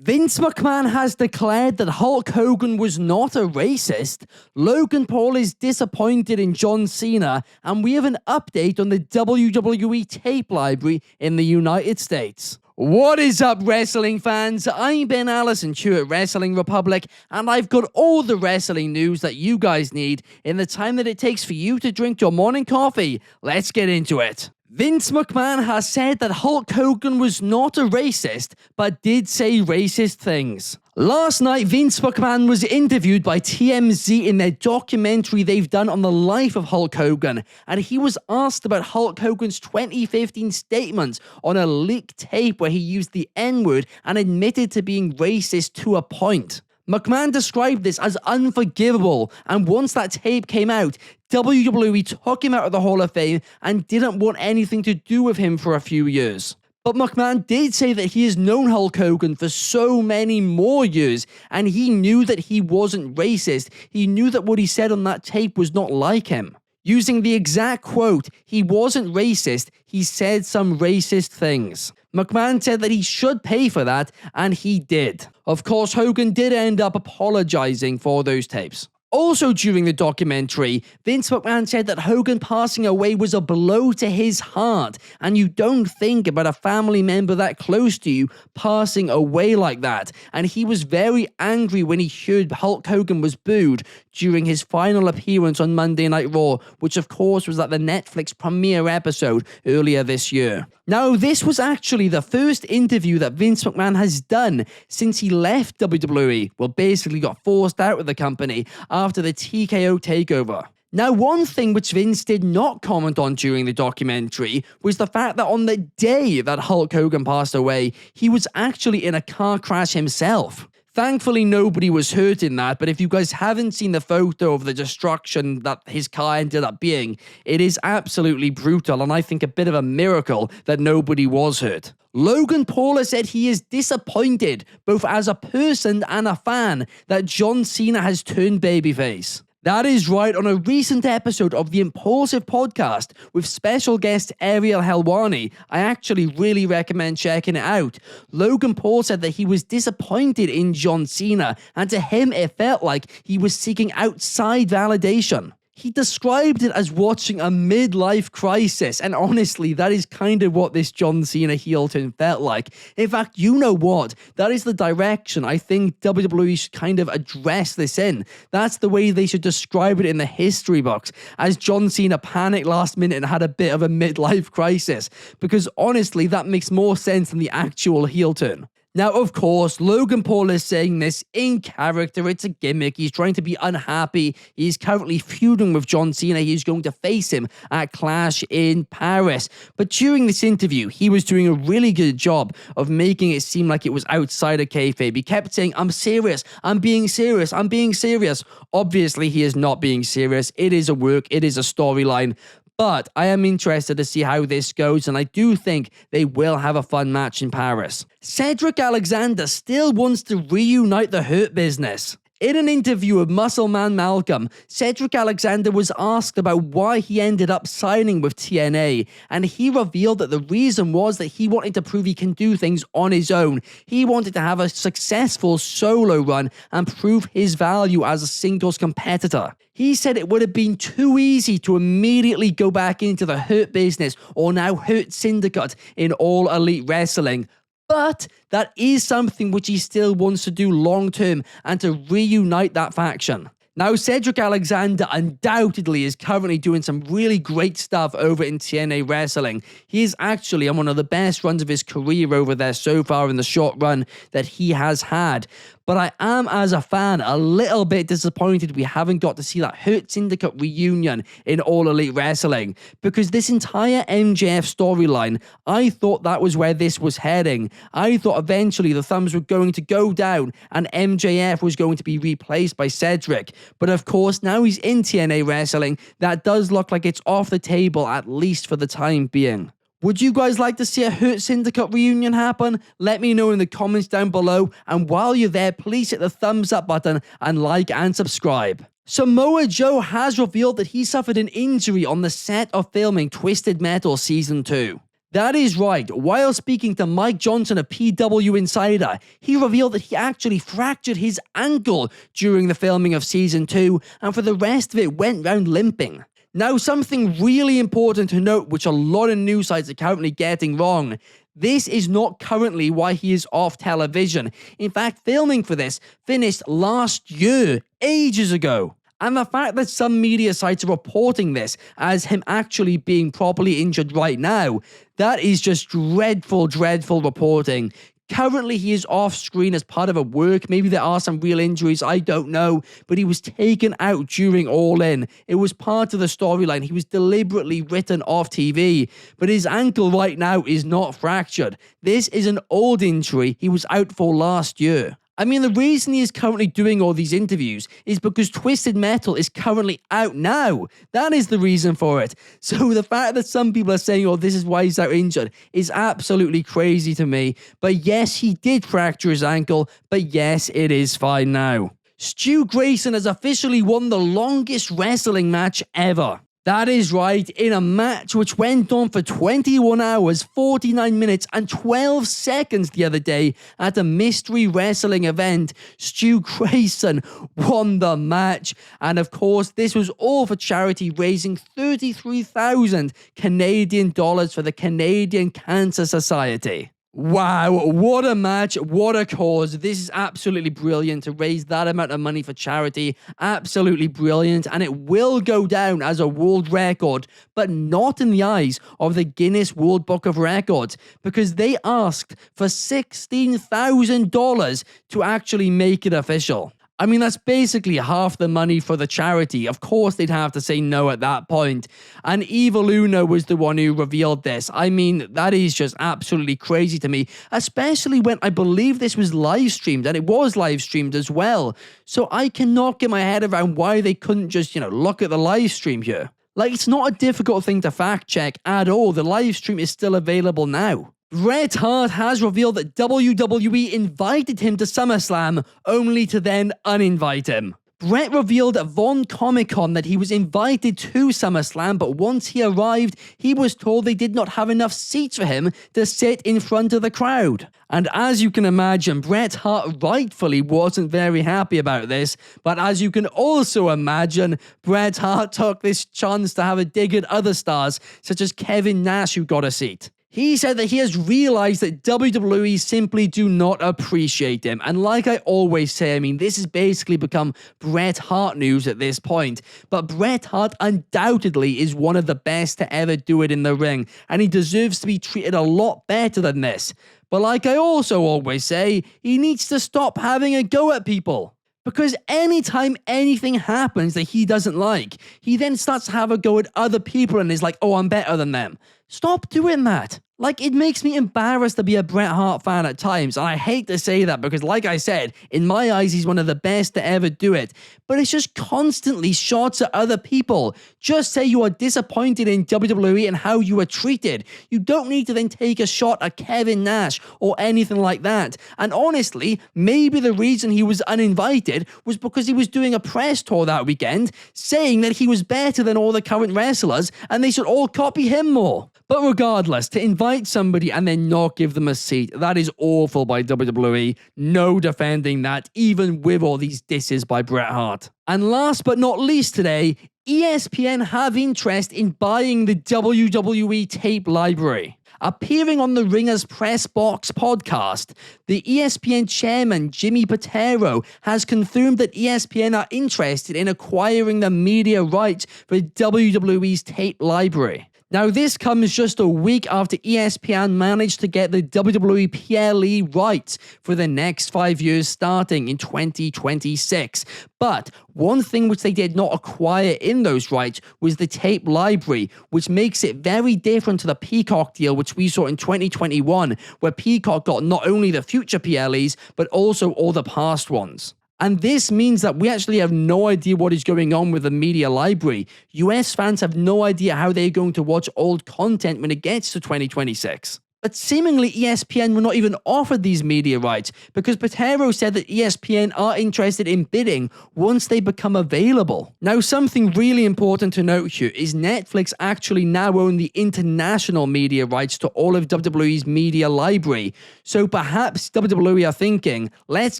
Vince McMahon has declared that Hulk Hogan was not a racist, Logan Paul is disappointed in John Cena, and we have an update on the WWE tape library in the United States. What is up, wrestling fans? I'm Ben Allison here at Wrestling Republic, and I've got all the wrestling news that you guys need in the time that it takes for you to drink your morning coffee. Let's get into it. Vince McMahon has said that Hulk Hogan was not a racist, but did say racist things. Last night, Vince McMahon was interviewed by TMZ in their documentary they've done on the life of Hulk Hogan, and he was asked about Hulk Hogan's 2015 statement on a leaked tape where he used the N-word and admitted to being racist to a point. McMahon described this as unforgivable, and once that tape came out, WWE took him out of the Hall of Fame and didn't want anything to do with him for a few years. But McMahon did say that he has known Hulk Hogan for so many more years, and he knew that he wasn't racist. He knew that what he said on that tape was not like him. Using the exact quote, he wasn't racist, he said some racist things. McMahon said that he should pay for that, and he did. Of course, Hogan did end up apologizing for those tapes. Also during the documentary, Vince McMahon said that Hogan passing away was a blow to his heart, and you don't think about a family member that close to you passing away like that, and he was very angry when he heard Hulk Hogan was booed during his final appearance on Monday Night Raw, which of course was at the Netflix premiere episode earlier this year. Now, this was actually the first interview that Vince McMahon has done since he left WWE, well, basically got forced out of the company after the TKO takeover. Now, one thing which Vince did not comment on during the documentary was the fact that on the day that Hulk Hogan passed away, he was actually in a car crash himself. Thankfully, nobody was hurt in that, but if you guys haven't seen the photo of the destruction that his car ended up being, it is absolutely brutal, and I think a bit of a miracle that nobody was hurt. Logan Paul has said he is disappointed, both as a person and a fan, that John Cena has turned babyface. That is right. On a recent episode of the Impulsive podcast with special guest Ariel Helwani, I actually really recommend checking it out. Logan Paul said that he was disappointed in John Cena, and to him it felt like he was seeking outside validation. He described it as watching a midlife crisis, and honestly, that is kind of what this John Cena heel turn felt like. In fact, you know what? That is the direction I think WWE should kind of address this in. That's the way they should describe it in the history books, as John Cena panicked last minute and had a bit of a midlife crisis, because honestly, that makes more sense than the actual heel turn. Now, of course, Logan Paul is saying this in character. It's a gimmick. He's trying to be unhappy. He's currently feuding with John Cena. He's going to face him at Clash in Paris. But during this interview, he was doing a really good job of making it seem like it was outside of kayfabe. He kept saying, "I'm serious. I'm being serious. I'm being serious." Obviously, he is not being serious. It is a work. It is a storyline. But I am interested to see how this goes, and I do think they will have a fun match in Paris. Cedric Alexander still wants to reunite the Hurt Business. In an interview with Muscle Man Malcolm, Cedric Alexander was asked about why he ended up signing with TNA, and he revealed that the reason was that he wanted to prove he can do things on his own. He wanted to have a successful solo run and prove his value as a singles competitor. He said it would have been too easy to immediately go back into the Hurt Business, or now Hurt Syndicate, in All Elite Wrestling. But that is something which he still wants to do long term, and to reunite that faction. Now, Cedric Alexander undoubtedly is currently doing some really great stuff over in TNA Wrestling. He is actually on one of the best runs of his career over there so far in the short run that he has had. But I am, as a fan, a little bit disappointed we haven't got to see that Hurt Syndicate reunion in All Elite Wrestling, because this entire MJF storyline, I thought that was where this was heading. I thought eventually the thumbs were going to go down and MJF was going to be replaced by Cedric. But of course, now he's in TNA Wrestling, that does look like it's off the table, at least for the time being. Would you guys like to see a Hurt Syndicate reunion happen? Let me know in the comments down below, and while you're there, please hit the thumbs up button and like and subscribe. So Moa Joe has revealed that he suffered an injury on the set of filming Twisted Metal Season 2. That is right. While speaking to Mike Johnson of PW Insider, he revealed that he actually fractured his ankle during the filming of Season 2, and for the rest of it went round limping. Now, something really important to note, which a lot of news sites are currently getting wrong. This is not currently why he is off television. In fact, filming for this finished last year, ages ago. And the fact that some media sites are reporting this as him actually being properly injured right now, that is just dreadful, dreadful reporting. Currently, he is off screen as part of a work. Maybe there are some real injuries, I don't know. But he was taken out during All In. It was part of the storyline. He was deliberately written off TV. But his ankle right now is not fractured. This is an old injury he was out for last year. I mean, the reason he is currently doing all these interviews is because Twisted Metal is currently out now. That is the reason for it. So the fact that some people are saying, oh, this is why he's out injured is absolutely crazy to me. But yes, he did fracture his ankle, but yes, it is fine now. Stu Grayson has officially won the longest wrestling match ever. That is right, in a match which went on for 21 hours, 49 minutes and 12 seconds the other day at a mystery wrestling event, Stu Grayson won the match. And of course, this was all for charity, raising 33,000 Canadian dollars for the Canadian Cancer Society. Wow, what a match, what a cause. This is absolutely brilliant to raise that amount of money for charity. Absolutely brilliant, and it will go down as a world record, but not in the eyes of the Guinness World Book of Records, because they asked for $16,000 to actually make it official. I mean, that's basically half the money for the charity. Of course, they'd have to say no at that point. And Evil Uno was the one who revealed this. I mean, that is just absolutely crazy to me, especially when I believe this was live streamed, and it was live streamed as well. So I cannot get my head around why they couldn't just, look at the live stream here. Like, it's not a difficult thing to fact check at all. The live stream is still available now. Bret Hart has revealed that WWE invited him to SummerSlam, only to then uninvite him. Bret revealed at Von Comic Con that he was invited to SummerSlam, but once he arrived, he was told they did not have enough seats for him to sit in front of the crowd. And as you can imagine, Bret Hart rightfully wasn't very happy about this, but as you can also imagine, Bret Hart took this chance to have a dig at other stars, such as Kevin Nash, who got a seat. He said that he has realized that WWE simply do not appreciate him. And like I always say, I mean, this has basically become Bret Hart news at this point. But Bret Hart undoubtedly is one of the best to ever do it in the ring, and he deserves to be treated a lot better than this. But like I also always say, he needs to stop having a go at people. Because anytime anything happens that he doesn't like, he then starts to have a go at other people and is like, oh, I'm better than them. Stop doing that. Like, it makes me embarrassed to be a Bret Hart fan at times, and I hate to say that because, like I said, in my eyes, he's one of the best to ever do it. But it's just constantly shots at other people. Just say you are disappointed in WWE and how you were treated. You don't need to then take a shot at Kevin Nash or anything like that. And honestly, maybe the reason he was uninvited was because he was doing a press tour that weekend, saying that he was better than all the current wrestlers and they should all copy him more. But regardless, to invite somebody and then not give them a seat, that is awful by WWE. No defending that, even with all these disses by Bret Hart. And last but not least today, ESPN have interest in buying the WWE tape library. Appearing on the Ringers Press Box podcast, the ESPN chairman Jimmy Patero has confirmed that ESPN are interested in acquiring the media rights for WWE's tape library. Now, this comes just a week after ESPN managed to get the WWE PLE rights for the next 5 years starting in 2026. But one thing which they did not acquire in those rights was the tape library, which makes it very different to the Peacock deal which we saw in 2021, where Peacock got not only the future PLEs, but also all the past ones. And this means that we actually have no idea what is going on with the media library. US fans have no idea how they're going to watch old content when it gets to 2026. But seemingly ESPN were not even offered these media rights because Patero said that ESPN are interested in bidding once they become available. Now, something really important to note here is Netflix actually now own the international media rights to all of WWE's media library. So perhaps WWE are thinking, let's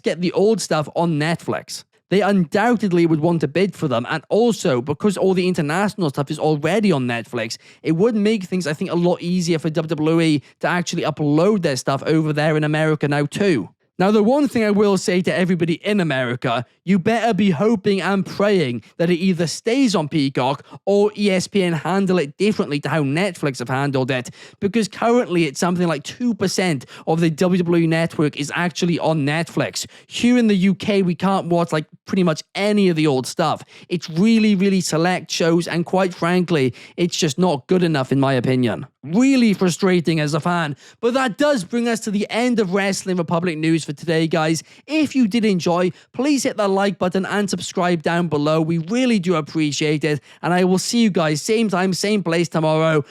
get the old stuff on Netflix. They undoubtedly would want to bid for them, and also, because all the international stuff is already on Netflix, it would make things, I think, a lot easier for WWE to actually upload their stuff over there in America now too. Now, the one thing I will say to everybody in America, you better be hoping and praying that it either stays on Peacock or ESPN handle it differently to how Netflix have handled it, because currently it's something like 2% of the WWE network is actually on Netflix. Here in the UK, we can't watch like pretty much any of the old stuff. It's really, really select shows, and quite frankly, it's just not good enough in my opinion. Really frustrating as a fan. But that does bring us to the end of Wrestling Republic news for today, guys. If you did enjoy, please hit the like button and subscribe down below. We really do appreciate it. And I will see you guys same time, same place tomorrow.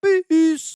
Peace.